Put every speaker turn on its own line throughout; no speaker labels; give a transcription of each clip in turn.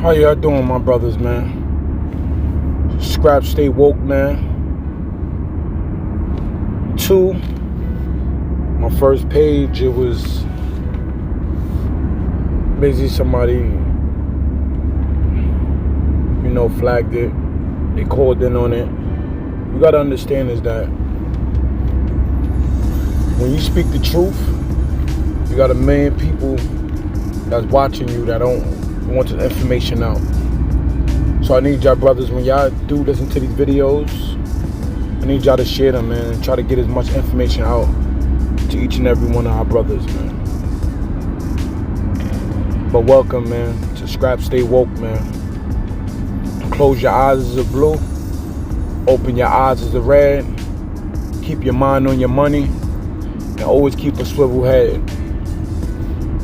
How y'all doing, my brothers, man? Scrap, stay woke, man. 2, my first page, it was basically somebody, flagged it. They called in on it. You gotta understand is that when you speak the truth, you got a million people that's watching you that don't want the information out. So I need y'all brothers, when y'all do listen to these videos, I need y'all to share them, man, and try to get as much information out to each and every one of our brothers, man. But welcome, man, to Scrap Stay Woke, man. Close your eyes as a blue, open your eyes as a red, keep your mind on your money, and always keep a swivel head.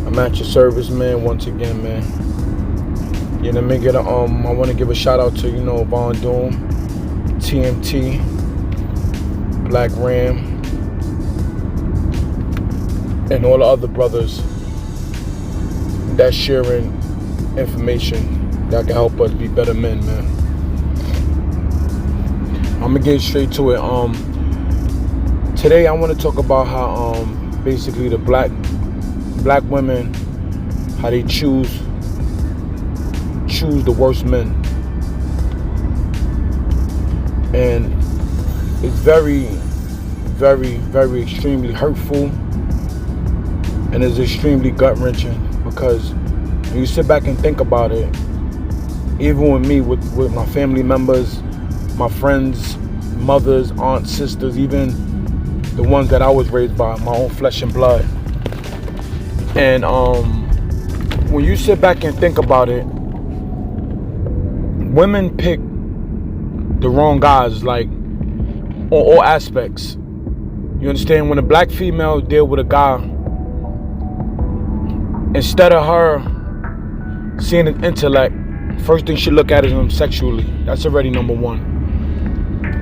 I'm at your service, man, once again, man. I want to give a shout out to, Von Doom, TMT, Black Ram, and all the other brothers that's sharing information that can help us be better men, man. I'm gonna get straight to it. Today I want to talk about how basically the black women, how they choose the worst men, and it's very, very, very extremely hurtful, and it's extremely gut-wrenching, because when you sit back and think about it, even with me, with my family members, my friends, mothers, aunts, sisters, even the ones that I was raised by, my own flesh and blood, and when you sit back and think about it, women pick the wrong guys, like, on all aspects. You understand? When a black female deal with a guy, instead of her seeing his intellect, first thing she look at is him sexually. That's already number one.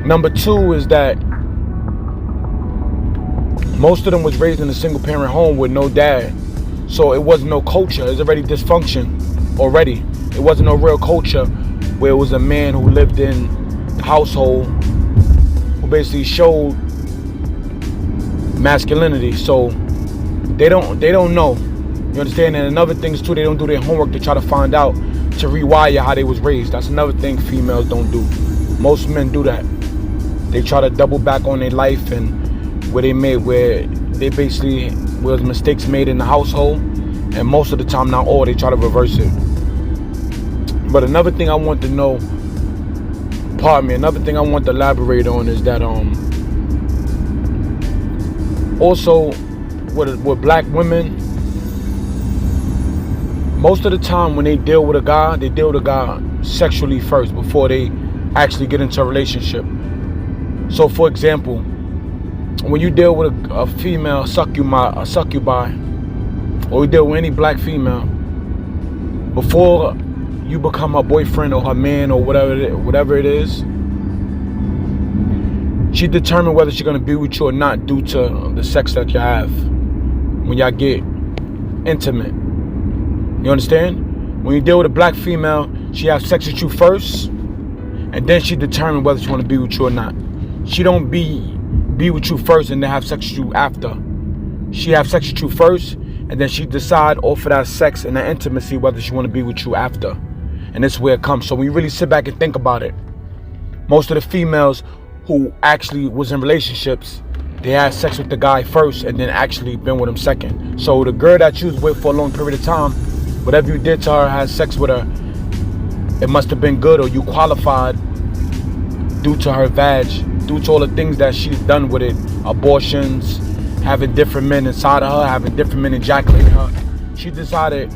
Number two is that most of them was raised in a single parent home with no dad. So it wasn't no culture. It was already dysfunction already. It wasn't no real culture where it was a man who lived in the household who basically showed masculinity. So they don't know. You understand? And another thing is too, they don't do their homework to try to find out, to rewire how they was raised. That's another thing females don't do. Most men do that. They try to double back on their life and where mistakes made in the household, and most of the time, not all, they try to reverse it. But another thing I want to know, another thing I want to elaborate on is that also with black women, most of the time when they deal with a guy, they deal with a guy sexually first before they actually get into a relationship. So for example, when you deal with a female succubi, or you deal with any black female, before you become her boyfriend or her man or whatever it is, she determines whether she's gonna be with you or not due to the sex that you have when y'all get intimate. You understand? When you deal with a black female, she has sex with you first, and then she determines whether she want to be with you or not. She don't be with you first and then have sex with you after. She have sex with you first, and then she decide off of that sex and that intimacy whether she want to be with you after. And this is where it comes. So when you really sit back and think about it, most of the females who actually was in relationships, they had sex with the guy first and then actually been with him second. So the girl that you was with for a long period of time, whatever you did to her, had sex with her, it must have been good, or you qualified due to her vag, due to all the things that she's done with it, abortions, having different men inside of her, having different men ejaculating her. She decided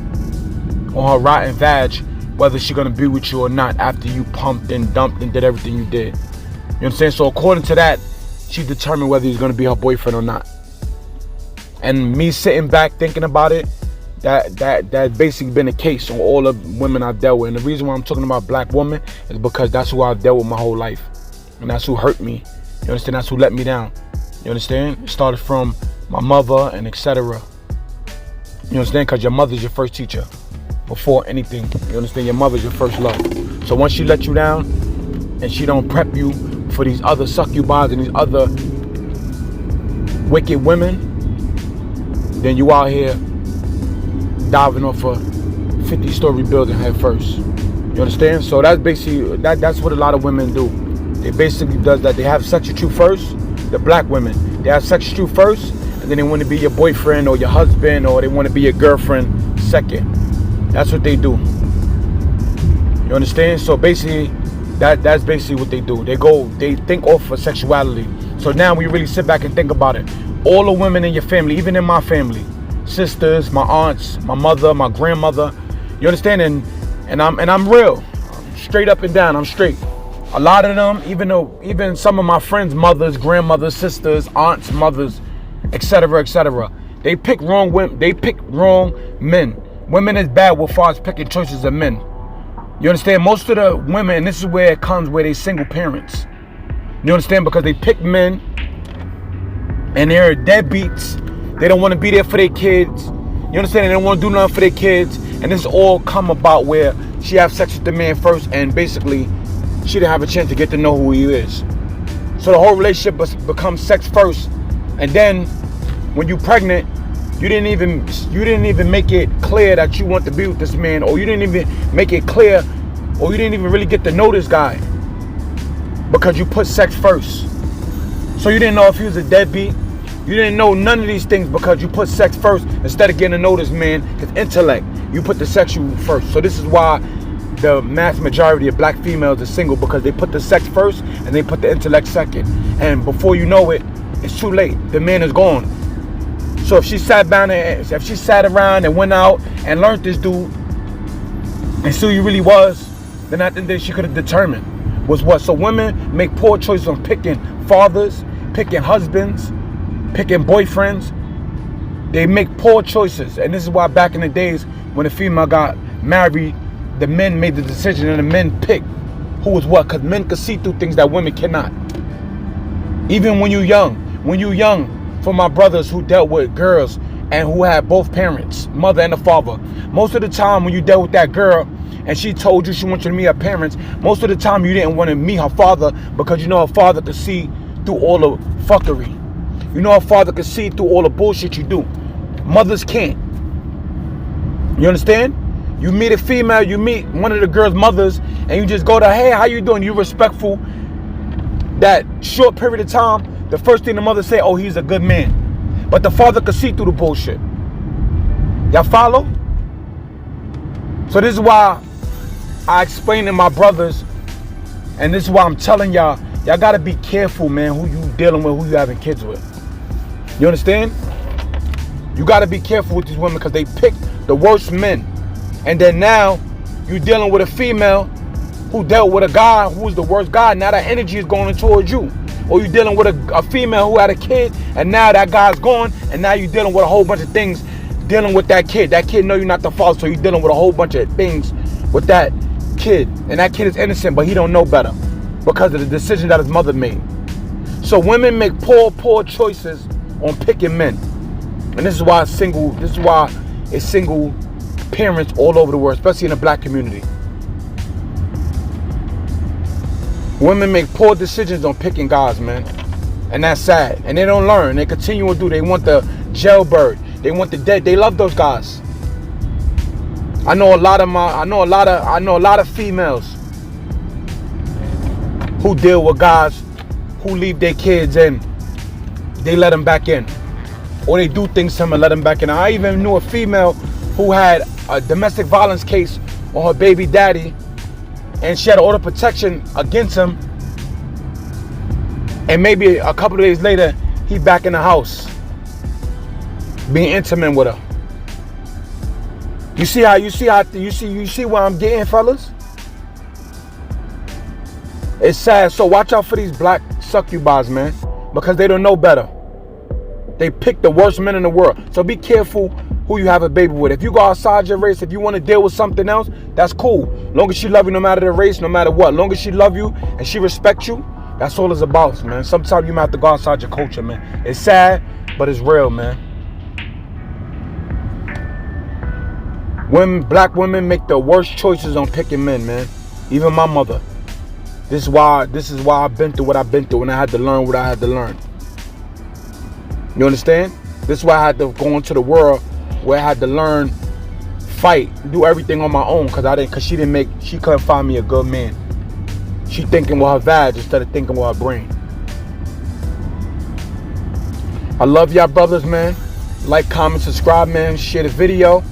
on her rotten vag whether she's gonna be with you or not after you pumped and dumped and did everything you did. You know what I'm saying? So according to that, she determined whether he's gonna be her boyfriend or not. And me sitting back thinking about it, that basically been the case on all the women I've dealt with. And the reason why I'm talking about black women is because that's who I've dealt with my whole life. And that's who hurt me. You understand? That's who let me down. You understand? It started from my mother and etc. You understand? Because your mother's your first teacher. before anything. You understand? Your mother's your first love. So once she let you down and she don't prep you for these other succubus and these other wicked women, then you out here diving off a 50-story building head first. You understand? So that's basically, that's what a lot of women do. They basically does that. They have sex with you first. The black women, they have sex with you first, and then they want to be your boyfriend or your husband, or they want to be your girlfriend second. That's what they do. You understand? So basically, that's basically what they do. They think off of sexuality. So now when you really sit back and think about it, all the women in your family, even in my family, sisters, my aunts, my mother, my grandmother, you understand? And I'm real. I'm straight up and down. I'm straight. A lot of them, even some of my friends' mothers, grandmothers, sisters, aunts, mothers, etc., they pick wrong women. They pick wrong men. Women is bad as far as picking choices of men. You understand? Most of the women, and this is where it comes, where they single parents. You understand? Because they pick men, and they're deadbeats. They don't want to be there for their kids. You understand? They don't want to do nothing for their kids. And this all come about where she have sex with the man first, and basically she didn't have a chance to get to know who he is. So the whole relationship becomes sex first, and then when you pregnant, you didn't even make it clear that you want to be with this man, or you didn't even make it clear, or you didn't even really get to know this guy because you put sex first. So you didn't know if he was a deadbeat. You didn't know none of these things because you put sex first instead of getting to know this man, his intellect. You put the sexual first. So this is why the mass majority of black females are single, because they put the sex first and they put the intellect second. And before you know it, it's too late. The man is gone. So if she sat around and went out and learned this dude and see who he really was, then I think that she could have determined was what. So women make poor choices on picking fathers, picking husbands, picking boyfriends. They make poor choices. And this is why back in the days when a female got married, the men made the decision and the men picked who was what, because men could see through things that women cannot. Even when you're young, for my brothers who dealt with girls and who had both parents, mother and the father, most of the time when you dealt with that girl and she told you she wanted you to meet her parents, most of the time you didn't want to meet her father, because you know her father could see through all the fuckery. You know her father could see through all the bullshit you do. Mothers can't. You understand? You meet a female, you meet one of the girl's mothers, and you just go to, hey, how you doing? You respectful. That short period of time, the first thing the mother say, oh, he's a good man. But the father could see through the bullshit. Y'all follow? So this is why I explain to my brothers, and this is why I'm telling y'all gotta be careful, man, who you dealing with, who you having kids with. You understand? You gotta be careful with these women because they pick the worst men. And then now you're dealing with a female who dealt with a guy who was the worst guy. Now that energy is going towards you. Or you're dealing with a female who had a kid, and now that guy's gone, and now you're dealing with a whole bunch of things dealing with that kid. That kid know you're not the father, so you're dealing with a whole bunch of things with that kid. And that kid is innocent, but he don't know better because of the decision that his mother made. So women make poor choices on picking men. And this is why it's single parents all over the world, especially in the black community. Women make poor decisions on picking guys, man. And that's sad. And they don't learn. They continue to do. They want the jailbird. They want the dead. They love those guys. I know a lot of females who deal with guys who leave their kids and they let them back in. Or they do things to them and let them back in. I even knew a female who had a domestic violence case on her baby daddy, and she had order protection against him, and maybe a couple of days later he back in the house being intimate with her. You see where I'm getting, fellas? It's sad. So watch out for these black succubus, man, because they don't know better. They pick the worst men in the world. So be careful who you have a baby with. If you go outside your race, if you want to deal with something else, that's cool. Long as she love you, no matter the race, no matter what. Long as she love you and she respect you, that's all it's about, man. Sometimes you might have to go outside your culture, man. It's sad, but it's real, man. Black women make the worst choices on picking men, man. Even my mother. This is why I've been through what I've been through, and I had to learn what I had to learn. You understand? This is why I had to go into the world where I had to learn, fight, do everything on my own, cause she couldn't find me a good man. She thinking with her vag instead of thinking with her brain. I love y'all brothers, man. Like, comment, subscribe, man. Share the video.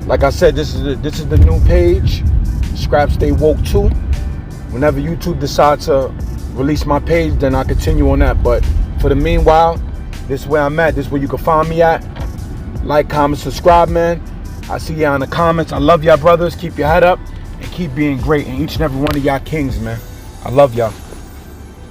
Like I said, this is the new page, Scrap Stay Woke 2. Whenever YouTube decides to release my page, then I continue on that. But for the meanwhile, this is where I'm at. This is where you can find me at. Like, comment, subscribe, man. I see y'all in the comments. I love y'all brothers. Keep your head up and keep being great. And each and every one of y'all kings, man. I love y'all.